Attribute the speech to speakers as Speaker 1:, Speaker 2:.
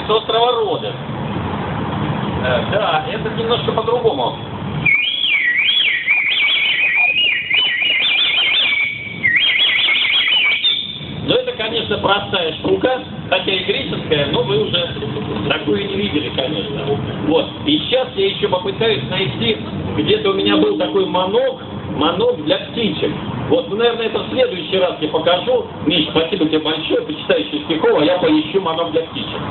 Speaker 1: с острова Родос. Да, это немножко по-другому. Но это, конечно, простая штука, хотя и греческая, но вы уже такую не видели, конечно. Вот. И сейчас я еще попытаюсь найти, где-то у меня был такой манок для птичек. Вот, ну, наверное, это в следующий раз я покажу. Миш, спасибо тебе большое, почитай еще стихов, а я поищу манок для птичек.